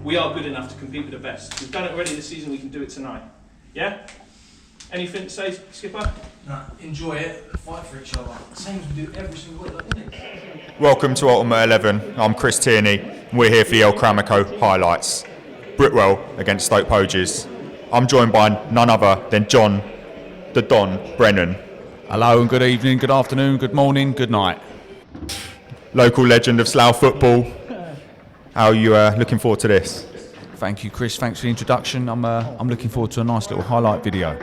we are good enough to compete with the best. We've done it already this season, we can do it tonight. Yeah? Anything to say, Skipper? No, enjoy it, fight for each other. Same as we do every single week, isn't it? Welcome to Ultimate 11. I'm Chris Tierney, and we're here for the ELCRAMICO highlights. Britwell against Stoke Poges. I'm joined by none other than John, the Don Brennan. Hello and good evening, good afternoon, good morning, good night. Local legend of Slough football. How are you looking forward to this? Thank you, Chris. Thanks for the introduction. I'm looking forward to a nice little highlight video.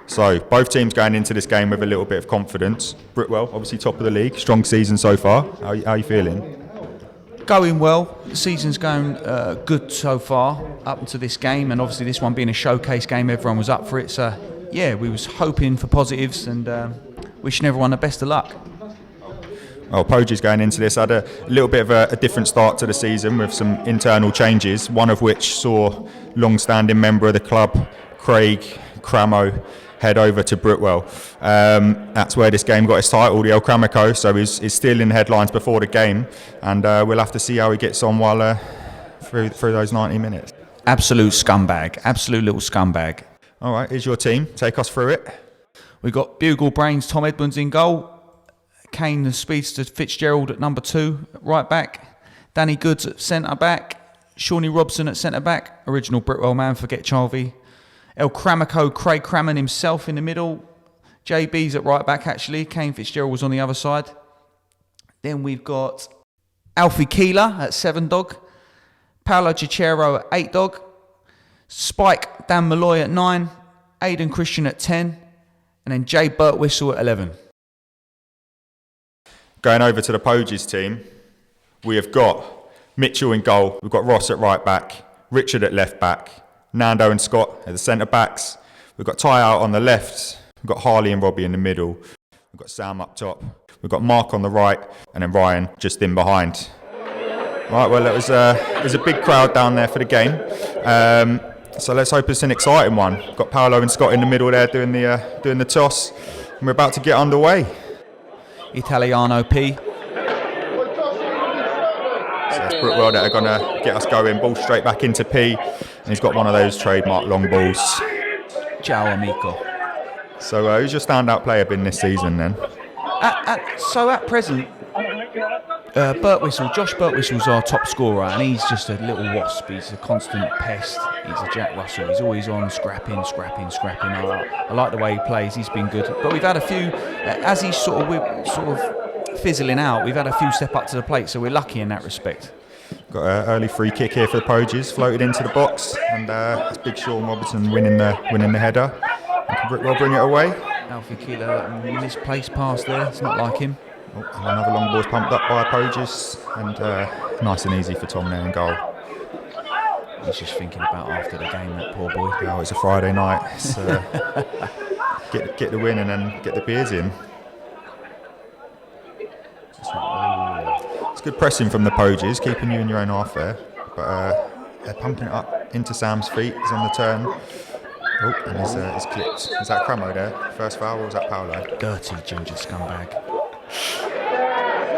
So, both teams going into this game with a little bit of confidence. Britwell, obviously top of the league, strong season so far. How are you feeling? Going well. The season's going good so far, up to this game, and obviously this one being a showcase game, everyone was up for it. So, yeah, we was hoping for positives and wishing everyone the best of luck. Well, Poges going into this had a little bit of a different start to the season with some internal changes, one of which saw long-standing member of the club, Craig Cramo, head over to Britwell. That's where this game got its title, the ELCRAMICO, so he's still in the headlines before the game, and we'll have to see how he gets on while through those 90 minutes. Absolute scumbag, absolute little scumbag. All right, here's your team. Take us through it. We've got Bugle Brains, Tom Edmonds in goal, Kane the speedster Fitzgerald at number 2, right back, Danny Goods at centre back, Shawnee Robson at centre back, original Britwell man, forget Charvey. ELCRAMICO, Craig Crammon himself in the middle. JB's at right back actually. Kane Fitzgerald was on the other side. Then we've got Alfie Keeler at 7 dog. Paolo Cicero at 8 dog. Spike Dan Malloy at 9. Aidan Christian at 10. And then Jay Birtwhistle at 11. Going over to the Poges team, we have got Mitchell in goal. We've got Ross at right back. Richard at left back. Nando and Scott at the centre backs. We've got Ty out on the left. We've got Harley and Robbie in the middle. We've got Sam up top. We've got Mark on the right, and then Ryan just in behind. Right, well, it was a big crowd down there for the game. So let's hope it's an exciting one. We've got Paolo and Scott in the middle there doing the toss, and we're about to get underway. Italiano P. So it's Britwell that are going to get us going. Ball straight back into P. And he's got one of those trademark long balls. Ciao, amico. So who's your standout player been this season then? At present, Josh Birtwhistle's our top scorer, and he's just a little wasp. He's a constant pest. He's a Jack Russell. He's always on scrapping. I like the way he plays. He's been good. But we've had a few, as he's sort of fizzling out, we've had a few step up to the plate, so we're lucky in that respect. Got an early free kick here for the Poges, floated into the box, and it's Big Sean Robertson winning the header. And can Britwell bring it away? Alfie Keeler, misplaced pass there. It's not like him. Oh, and another long ball's pumped up by Poges, and nice and easy for Tom there in goal. He's just thinking about after the game, that poor boy. Oh, it's a Friday night. So get the win and then get the beers in. It's good pressing from the Poges, keeping you in your own half there. But they're pumping it up into Sam's feet. He's on the turn. Oh, and he's clipped. Is that Cramo there? First foul, or was that Paolo? Dirty ginger scumbag.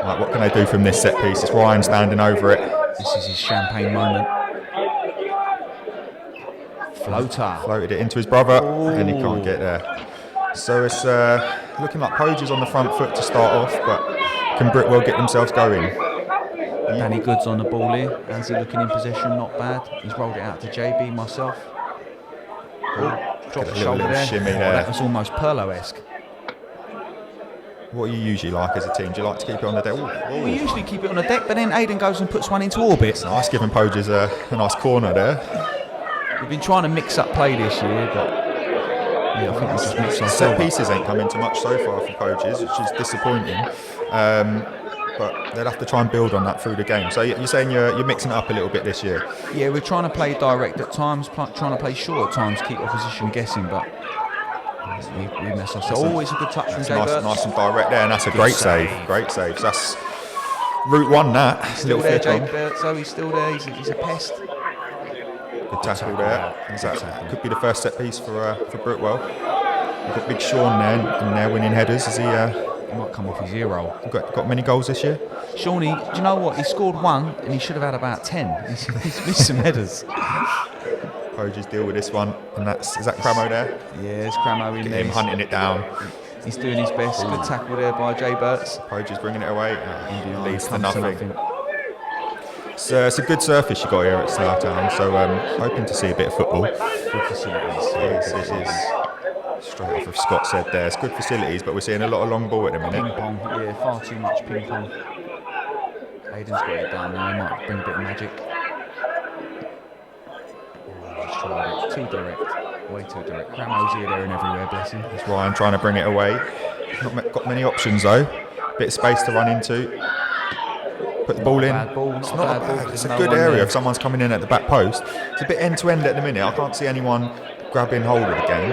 Right, what can they do from this set piece? It's Ryan standing over it. This is his champagne moment. Floated it into his brother, and he can't get there. So it's looking like Poges on the front foot to start off, but can Britwell get themselves going? Danny Goods on the ball here. Anzi looking in possession, not bad. He's rolled it out to JB, myself. Dropped the shoulder there. Shimmy there. That was almost Perlo-esque. What are you usually like as a team? Do you like to keep it on the deck? Ooh. We usually keep it on the deck, but then Aidan goes and puts one into orbit. It's nice giving Poges a nice corner there. We've been trying to mix up play this year, but yeah, I think we just mixed ourselves set pieces ain't come into much so far for Poges, which is disappointing. But they'll have to try and build on that through the game. So you're saying you're mixing it up a little bit this year? Yeah, we're trying to play direct at times, trying to play short at times, keep opposition guessing, but we mess ourselves. Always a good touch from Jay nice and direct there, and that's a great save. Great save. So that's route one. That still there, Jay Burt. So he's still there. He's a pest. Good tackle there. That could be the first set piece for Britwell. We've got Big Sean there, and they're winning headers. Is he? He might come off his ear roll. Got many goals this year? Shawnee, do you know what? He scored 1 and he should have had about 10. He's missed some headers. Poges deal with this one, and is that Cramo there? Yeah, it's Cramo in Get there. him hunting it down. He's doing his best. Good tackle there by Jay Burts. Poges bringing it away. Leads to Comes nothing. It's a good surface you got here at Slough Town, so hoping to see a bit of football. Good facilities. Yes, it is. Straight off of Scott said there, it's good facilities, but we're seeing a lot of long ball at the Ping minute. pong, yeah, far too much ping pong. Aiden's got it down now, he might bring a bit of magic. He's tried it, too direct, way too direct. Cramo's here, there and everywhere, bless him. It's Ryan trying to bring it away. Not got many options though. Bit of space to run into. Put the ball in. Bad ball, It's not not a a bad ball, bad, it's a there's good no one area there. if someone's coming in at the back post. It's a bit end to end at the minute. I can't see anyone grabbing hold of the game.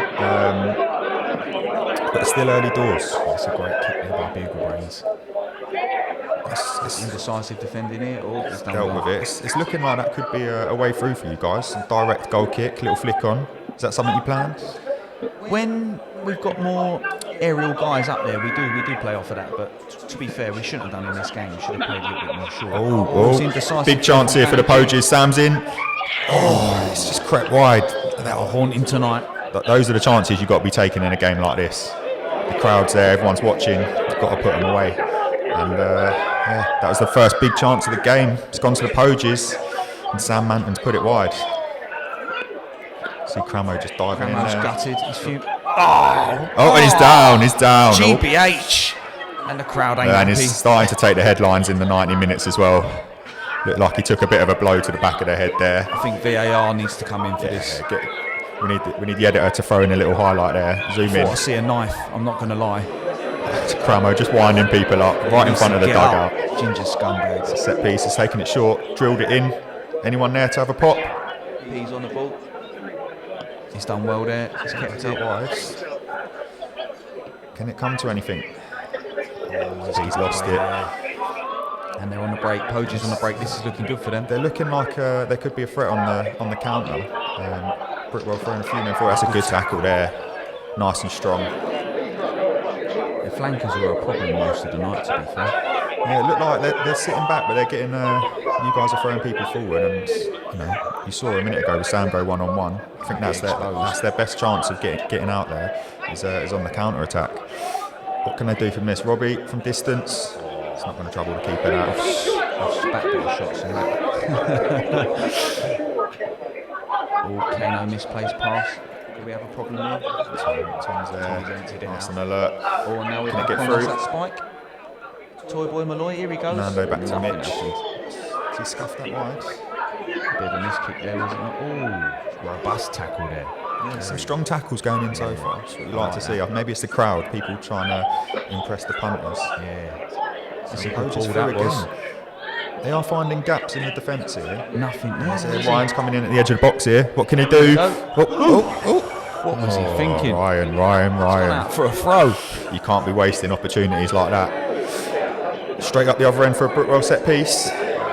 But it's still early doors. That's a great kick there by Bugle Brains. It's Indecisive defending here, he's done dealt well. with it. It's looking like that could be a way through for you guys. Some direct goal kick, little flick on. Is that something you planned? When we've got more aerial guys up there, we do play off of that. But to be fair, we shouldn't have done in this game. We should have played a little bit more short. It's indecisive. Big chance here for the Poges. Sam's in. Oh, it's just crept wide. That'll haunt him tonight. Those are the chances you've got to be taking in a game like this. The crowd's there, everyone's watching. You've got to put them away. And yeah, that was the first big chance of the game. It's gone to the Poges, and Sam Manton's put it wide. See Cramo just diving Cramo's in there. gutted. He's few. Oh, and he's down. He's down. GBH. And the crowd ain't And happy. he's starting to take the headlines in the 90 minutes as well. Looked like he took a bit of a blow to the back of the head there. I think VAR needs to come in for this. We need the editor to throw in a little highlight there. Zoom in. I see a knife, I'm not going to lie. It's Cramo just winding people up right in front of the Get dugout. up, Ginger scumbags. Set piece, he's taking it short, drilled it in. Anyone there to have a pop? He's on the ball. He's done well there. He's kept it. Wide. Can it come to anything? He's lost it. And they're on the break. Poges on the break. This is looking good for them. They're looking like there could be a threat on the counter. Britwell throwing a few men forward. That's a good tackle there. Nice and strong. The flankers were a problem most of the night, to be fair. Yeah, it looked like they're sitting back, but they're getting. You guys are throwing people forward, and you saw a minute ago with Sam go 1-on-1. I think that's their best chance of getting out there is on the counter attack. What can they do from this? Robbie from distance. It's not going to trouble the keeper now. I've spat bit of shots in that. Kano misplaced pass. Do we have a problem here? Tom's there. Emptied it Nice out. and alert. Oh, and now we're Can it back get on through? that spike. Toy Boy Malloy, here he goes. Nando back to Nothing Mitch. happened. Has he scuffed that wide? Bit of a miss kick there, wasn't it? Oh, robust tackle there. Yeah, some strong tackles going in so far. That's what you like to see. Maybe it's the crowd, people trying to impress the punters. Yeah. That's a good Poges ball through that again. was. They are finding gaps in the defence here. Nothing there. So Ryan's coming in at the edge of the box here. What can he do? Go. Oh. What was he thinking? Ryan. Out for a throw. You can't be wasting opportunities like that. Straight up the other end for a Britwell set piece.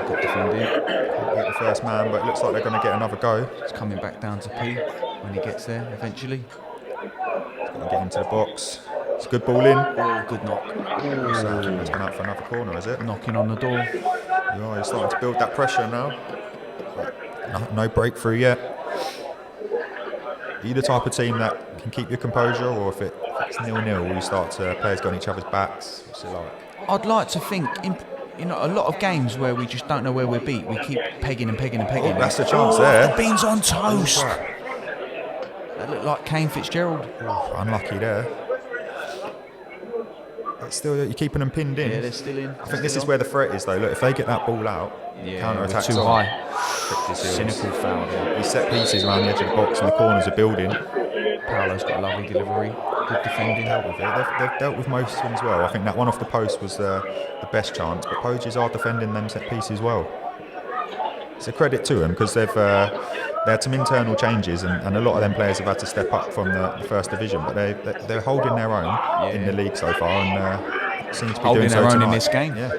Good defending. Get the first man, but it looks like they're going to get another go. It's coming back down to P when he gets there eventually. Going to get into the box. It's a good ball in. Oh, good knock. So it's gone out for another corner, is it? Knocking on the door. Yeah, you're starting to build that pressure now. But no breakthrough yet. Are you the type of team that can keep your composure, or if it's 0-0, will you start to players go on each other's backs? What's it like? I'd like to think, a lot of games where we just don't know where we're beat, we keep pegging and pegging and pegging. Oh, that's the chance there. The beans on toast. That looked like Kane Fitzgerald. Unlucky there. But still, you're keeping them pinned in. Yeah, they're still in. I think this is where the threat is, though. Look, if they get that ball out, counter we're attacks too on. high. Cynical foul there. These set pieces around the edge of the box and the corners are building. Paolo's got a lovely delivery. Good defending. Dealt with it. They've dealt with most ones well. I think that one off the post was the best chance, but Poges are defending them set pieces well. It's a credit to them because they had some internal changes and a lot of them players have had to step up from the first division, but they're holding their own in the league so far and seem to be Holding doing so their own tonight. in this game. Yeah.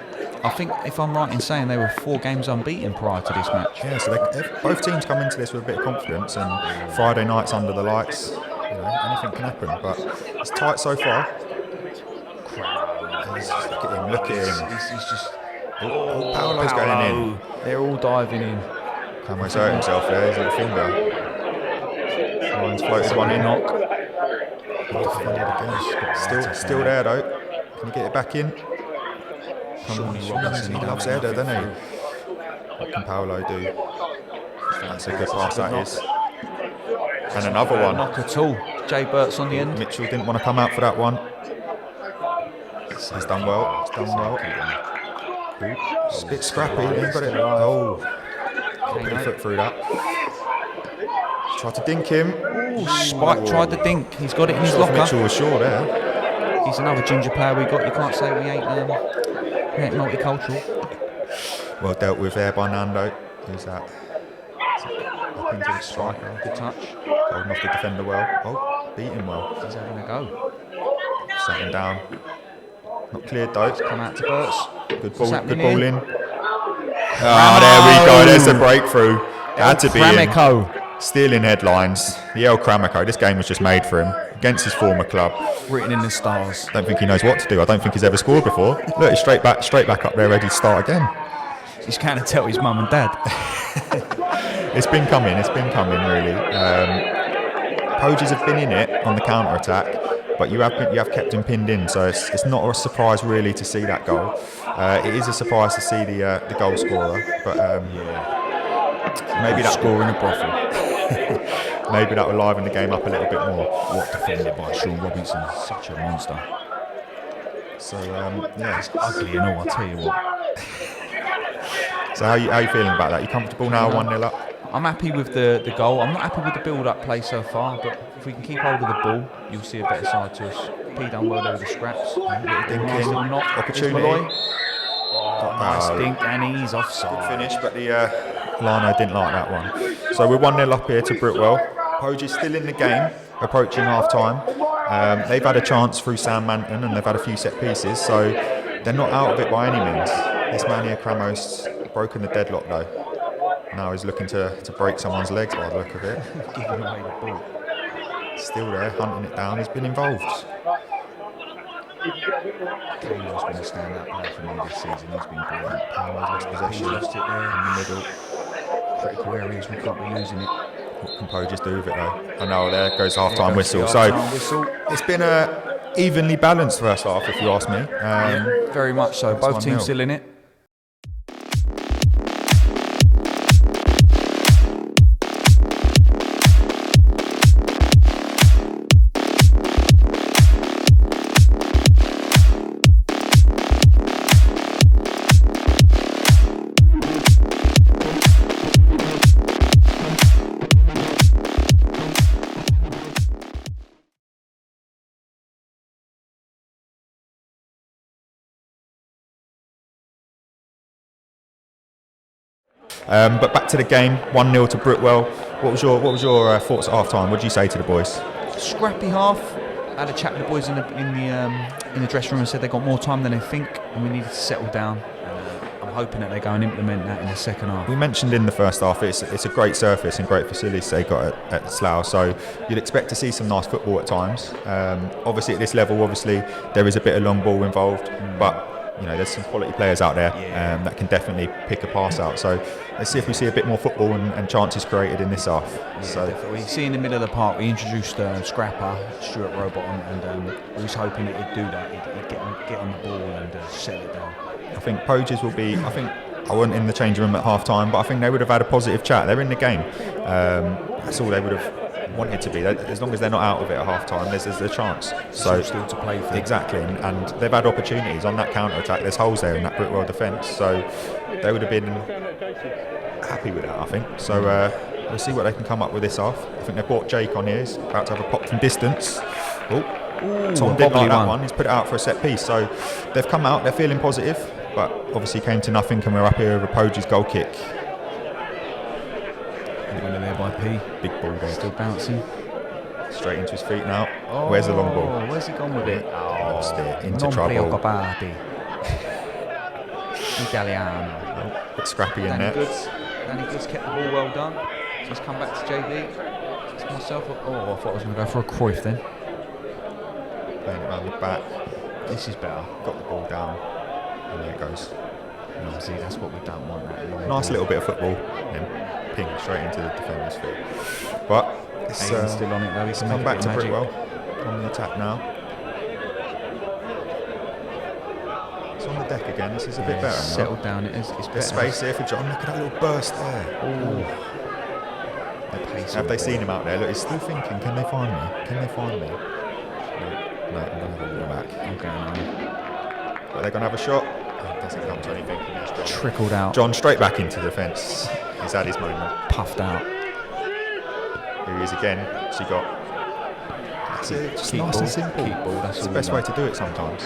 I think, if I'm right in saying, they were 4 games unbeaten prior to this match. Yeah, so both teams come into this with a bit of confidence, and Friday nights under the lights, anything can happen. But it's tight so far. Look at him. He's just Oh, Paolo's going in. They're all diving in. Camo's hurt himself there, his little finger. Ryan's floated one in. Knock. Still there though. Can he get it back in? Shawnee Robinson. He loves header, doesn't he? What can Paolo do? That's a good pass, that is. And another one. Knock at all. Jay Burt's on the end. Mitchell didn't want to come out for that one. He's done well. He's done well. It's a bit scrappy. He got it. Oh, put a foot through that. Tried to dink him. Spike tried to dink. He's got it in his locker. Mitchell was sure there. He's another ginger player we got. You can't say we ain't multicultural. Well dealt with there by Nando. Who's that? Up into the striker. Good touch. Holding off the defender well. Oh, beat him well. He's having a go. Sat him down. Not cleared though. Come out to Burt's. Good ball happening in. Ah, there we go. There's the breakthrough. It had to be in. ELCRAMICO. Stealing headlines. The ELCRAMICO. This game was just made for him against his former club. Written in the stars. Don't think he knows what to do. I don't think he's ever scored before. Look, he's straight back up there, ready to start again. He's kind of tell his mum and dad. It's been coming really. Poges have been in it on the counter attack, but you have kept him pinned in, so it's not a surprise really to see that goal. It is a surprise to see the goal scorer, but maybe that scoring a brothel. Maybe that will liven the game up a little bit more. What defended by Sean Robinson, such a monster. So yeah, It's ugly and all, I tell you what. So how you feeling about that? You comfortable now, 1-0 up? I'm happy with the goal. I'm not happy with the build-up play so far, but if we can keep hold of the ball, you'll see a better side to us. P done well there with the scraps. Dinking. Not Opportunity. Nice dink, and he's offside. Finish, but the Lano didn't like that one. So we're 1-0 up here to Britwell. Poges still in the game, approaching half-time. They've had a chance through Sam Manton and they've had a few set pieces, so they're not out of it by any means. This man here, Cramo's broken the deadlock though. Now he's looking to break someone's legs by the look of it. Giving away the ball. Still there, hunting it down. He's been involved. Camo's been a stand-up player for me this season. He's been brilliant. Paolo's lost possession. Lost it there in the middle. Critical areas, we can't be losing it. What can Poges do with it though? I know, there goes half-time There goes whistle. the So half-time whistle. it's been a evenly balanced first half, if you ask me. Very much so. Both 1-0. teams still in it. But back to the game, 1-0 to Britwell. What was your thoughts at half time? What did you say to the boys? Scrappy half. I had a chat with the boys in the dressing room and said they got more time than they think, and we needed to settle down. I'm hoping that they go and implement that in the second half. We mentioned in the first half it's a great surface and great facilities they got at Slough, so you'd expect to see some nice football at times. Obviously at this level, there is a bit of long ball involved, but there's some quality players out there that can definitely pick a pass out. So let's see if we see a bit more football and chances created in this half. Yeah, so definitely. See, in the middle of the park, we introduced Scrapper, Stuart Robotton, and we was hoping that he'd do that. He'd get on the ball and settle it down. I think Poges will be. I wasn't in the changing room at half time, but I think they would have had a positive chat. They're in the game. That's all they would have wanted to be. As long as they're not out of it at half time, there's a chance. So still to play for. Exactly, and they've had opportunities on that counter attack. There's holes there in that Britwell defence, so they would have been happy with that, I think. So we'll see what they can come up with this half. I think they've brought Jake on here. He's about to have a pop from distance. Tom didn't like that one. He's put it out for a set piece. So they've come out. They're feeling positive, but obviously came to nothing. And we're up here with a Poges goal kick. Winner there by P. Big ball there. Still bouncing. Straight into his feet now. Where's the long ball? Where's he gone with it? Lost it. Into Non trouble. preoccupati. Italiano. Bit scrappy in there. Danny Goods kept the ball well done. So he's come back to JB. It's myself. I thought I was going to go for a Cruyff then. Playing it around the back. This is better. Got the ball down. And there it goes. And obviously, that's what we don't want. That Nice little bit of football, and ping straight into the defender's feet. But it's Aiden's still on it though. He's come back to Britwell on the attack now. It's on the deck again. This is a bit better now. Settled down. It's better. There's space here for John. Look at that little burst there. Have they seen him out there? Look, he's still thinking, can they find me? Can they find me? No, I'm going to have a look back. Okay, no. But they're going to have a shot. It doesn't come to anything. Trickled out. John straight back into defence. He's had his moment. Puffed out. Here he is again. So you got... That's it. Just Keep nice ball. and simple. Keep ball. That's It's the all best we way want. to do it sometimes.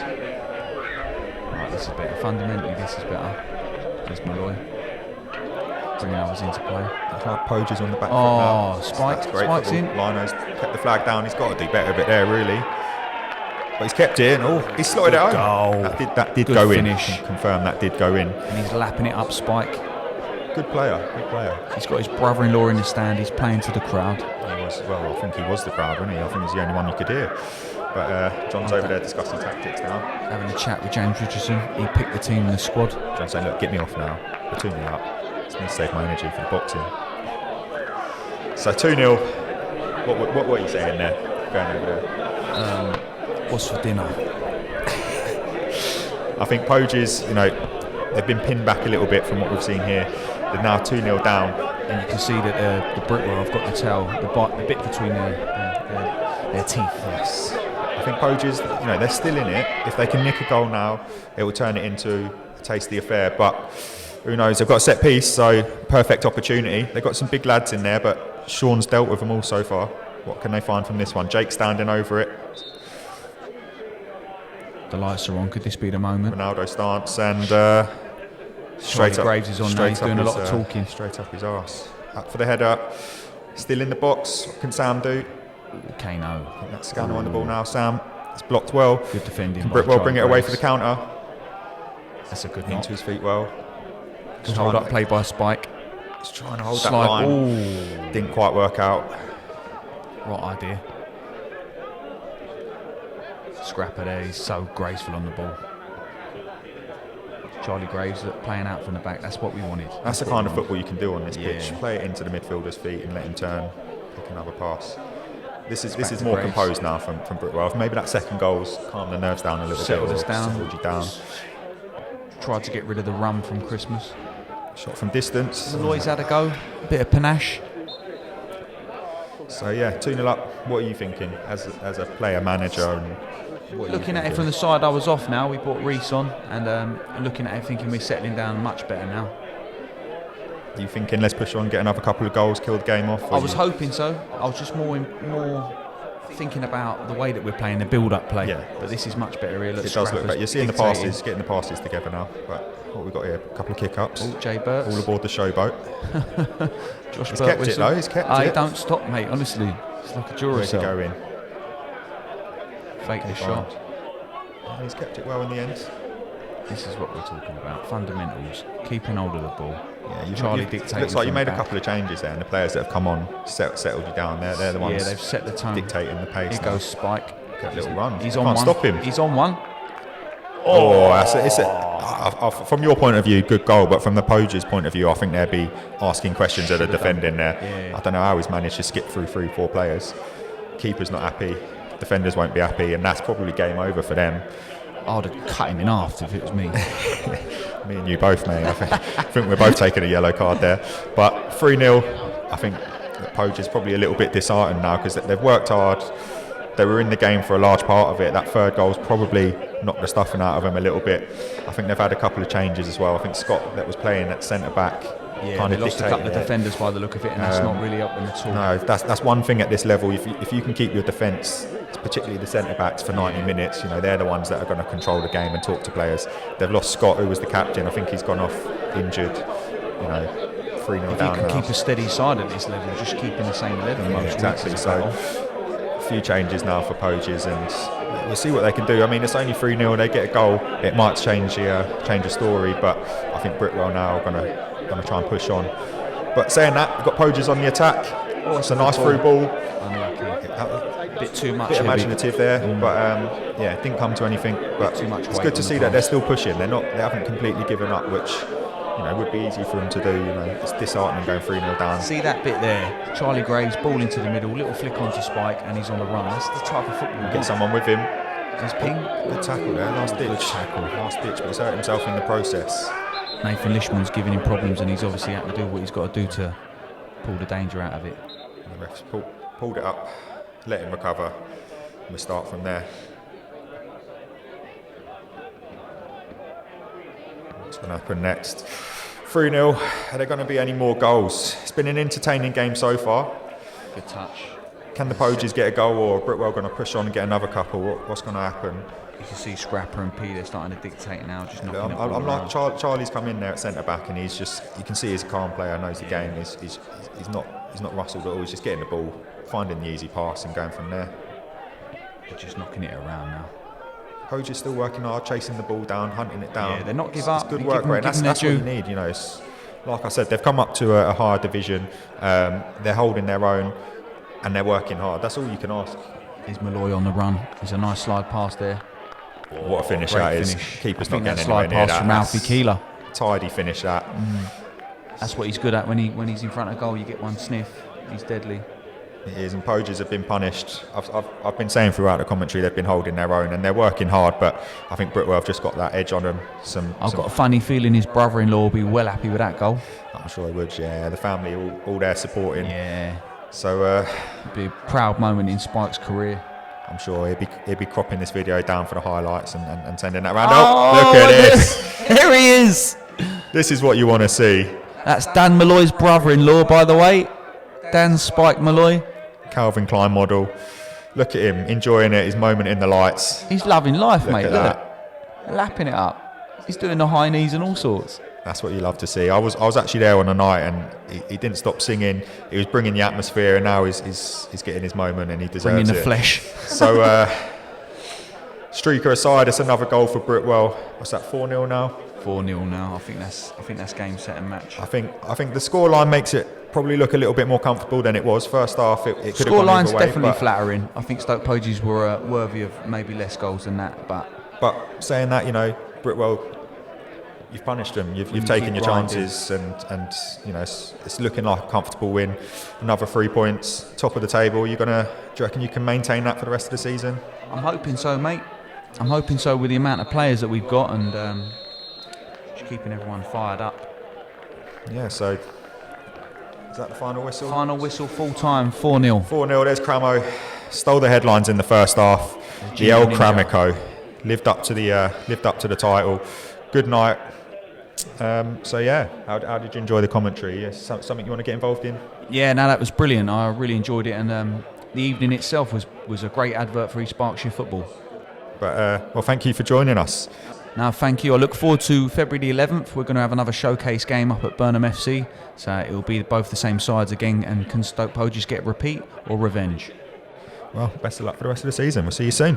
Right, this is better. Fundamentally, this is better. There's Malloy. Bringing others into play. Clark Poges on the back foot Oh, now. Spike. That's great Spike's football. in. Lino's kept the flag down. He's got to do better a bit there, really. But he's kept it in. Oh, he slotted it home. Goal. That did Good go finish. in. Can confirm that did go in. And he's lapping it up, Spike. Good player. Good player. He's got his brother-in-law in the stand. He's playing to the crowd. He was, well, I think he was the crowd, wasn't he? I think he's the only one you could hear. But John's over there discussing tactics now. Having a chat with James Richardson. He picked the team in the squad. John's saying, look, get me off now. We're 2-0 up. Just need to save my energy for the boxing. So 2-0. What were you saying there? Going over there. What's for dinner? I think Poges, they've been pinned back a little bit from what we've seen here. They're now 2-0 down. And you can see that the Britwell have got the tail, the bit between their teeth. Yes. I think Poges, they're still in it. If they can nick a goal now, it will turn it into a tasty affair. But who knows? They've got a set piece, so perfect opportunity. They've got some big lads in there, but Sean's dealt with them all so far. What can they find from this one? Jake standing over it. The lights are on. Could this be the moment? Ronaldo stance and straight up. Graves is on now. He's doing a lot of talking. Straight up his arse. Up for the header. Still in the box. What can Sam do? Kano. I think that's Scanner on the ball now. Sam. It's blocked well. Good defending. Can by Britwell bring it away Graves. for the counter? That's a good knock. Into his feet well. Good hold up play by Spike. He's trying to hold Slide. that line. Ooh. Didn't quite work out. Right idea. Scrapper there. He's so graceful on the ball. Charlie Graves playing out from the back. That's what we wanted. That's the kind of football you can do on this Yeah. pitch. Play it into the midfielder's feet and let him turn, pick another pass. This is to more Graves. composed now from Britwell. Maybe that second goal's calmed the nerves down a little Settled bit. us down. Settled you down. Tried to get rid of the rum from Christmas. Shot from distance. Lloyd's had a go. Bit of panache. So yeah, 2-0 up. What are you thinking as a player manager? And what are you Looking at it thinking? from the side I was off now, we brought Reece on, and looking at it thinking we're settling down much better now. Are you thinking let's push on, get another couple of goals, kill the game off? I was hoping so. I was just more thinking about the way that we're playing, the build-up play. Yeah. But this is much better here. Look, It does look Scrapper's better. You're seeing the dictating. passes, getting the passes together now. But what have we got here? A couple of kick-ups. Oh, Jay Burts. All aboard the showboat. Josh He's Burt kept it whistle. though. He's kept Aye, it. don't stop, mate. Honestly, it's like a Where's he Duracell. going? Fake the shot. And he's kept it well in the end. This is what we're talking about. Fundamentals. Keeping hold of the ball. Yeah, Charlie It dictating. looks like you from made a back. couple of changes there, and the players that have come on settled you down. They're the ones Yeah, they've set the tone. dictating the pace. Here goes Spike. Got a little run. He's Can't on one. stop him. He's on one. From your point of view, good goal. But from the Poges' point of view, I think they'd be asking questions at the defending there. Yeah. I don't know how he's managed to skip through 3-4 players. Keeper's not happy. Defenders won't be happy, and that's probably game over for them. I would have cut him in half if it was me. Me and you both, mate. I think we're both taking a yellow card there. But 3-0, I think the Poges probably a little bit disheartened now because they've worked hard. They were in the game for a large part of it. That third goal's probably knocked the stuffing out of them a little bit. I think they've had a couple of changes as well. I think Scott, that was playing at centre back, Yeah, kind they of lost a dictated couple of it. defenders by the look of it, and that's not really helped them at all. No, that's one thing at this level. If you can keep your defence, particularly the centre backs, for 90 minutes, they're the ones that are going to control the game and talk to players. They've lost Scott, who was the captain. I think he's gone off injured. 3-0 If down you can now. keep a steady side at this level, just keeping the same 11 most Exactly. weeks. So a few changes now for Poges, and we'll see what they can do. I mean, it's only 3-0. They get a goal, it might change the story. But I think Britwell now are going to try and push on. But saying that, we've got Poges on the attack. Oh, it's a nice through ball. Unlucky. Bit bit too much. Bit heavy. imaginative there, but yeah, it didn't come to anything. But Too much it's weight good to on see the that they're pass. still pushing. They haven't completely given up, which would be easy for them to do. It's disheartening going 3-0 down. See that bit there? Charlie Graves, ball into the middle, little flick onto Spike, and he's on the run. That's the type of football. Get someone with him. There's Ping. Good tackle there, last ditch. But he's hurt himself in the process. Nathan Lishman's giving him problems, and he's obviously had to do what he's got to do to pull the danger out of it. And the refs pulled it up, let him recover, and we start from there. What's going to happen next? 3-0. Are there going to be any more goals? It's been an entertaining game so far. Good touch. Can the Poges get a goal, or Britwell going to push on and get another couple? What's going to happen? You can see Scrapper and P, they're starting to dictate now, just knocking I'm it all like around. Charlie's come in there at centre back, and he's just, you can see he's a calm player, knows the game. He's not rustled at all. He's just getting the ball, finding the easy pass, and going from there. They're just knocking it around now. Poges still working hard, chasing the ball down, hunting it down. Yeah, they're not give It's up. good They work give rate. them That's their what you due. need. It's like I said, they've come up to a higher division. They're holding their own, and they're working hard. That's all you can ask. Here's Malloy on the run. There's a nice slide pass there. What a finish Great that is. finish. Keeper's I think not that getting anywhere slide near pass that. from Alfie That's Keeler. tidy finish that. That's what he's good at when he's in front of goal. You get one sniff. He's deadly. It is, and Poges have been punished. I've been saying throughout the commentary they've been holding their own and they're working hard, but I think Britwell have just got that edge on them. I've got a funny feeling his brother-in-law will be well happy with that goal. I'm sure he would. Yeah, the family all there supporting. Yeah. So It'd be a proud moment in Spike's career. I'm sure he'd be cropping this video down for the highlights and sending that around. Oh, look at this! There he is. This is what you want to see. That's Dan Malloy's brother-in-law, by the way. Dan Spike Malloy. Calvin Klein model. Look at him enjoying it. His moment in the lights. He's loving life, Look mate. at Look, that. lapping it up. He's doing the high knees and all sorts. That's what you love to see. I was actually there on the night, and he didn't stop singing. He was bringing the atmosphere, and now he's getting his moment, and he deserves Bringing it. the flesh. So, streaker aside, it's another goal for Britwell. What's that? 4-0 now. 4-0 now. I think that's game, set, and match. I think the scoreline makes it probably look a little bit more comfortable than it was. First half, it could have gone Scoreline's either way. definitely but, flattering. I think Stoke Poges were worthy of maybe less goals than that, but saying that, Britwell, you've punished them. You've you taken keep your grinding. chances, and it's looking like a comfortable win. Another 3 points, top of the table. Do you reckon you can maintain that for the rest of the season? I'm hoping so, mate. I'm hoping so with the amount of players that we've got and just keeping everyone fired up. Yeah. So is that the final whistle? Final whistle, full time, 4-0. 4-0. There's Cramo. Stole the headlines in the first half. The ELCRAMICO lived up to the title. Good night. So yeah, how did you enjoy the commentary? Yes, something you want to get involved in? Yeah, no, that was brilliant. I really enjoyed it, and the evening itself was a great advert for East Berkshire football. But well, thank you for joining us. Now, thank you. I look forward to February the 11th. We're going to have another showcase game up at Burnham FC. So it will be both the same sides again. And can Stoke Poges get repeat or revenge? Well, best of luck for the rest of the season. We'll see you soon.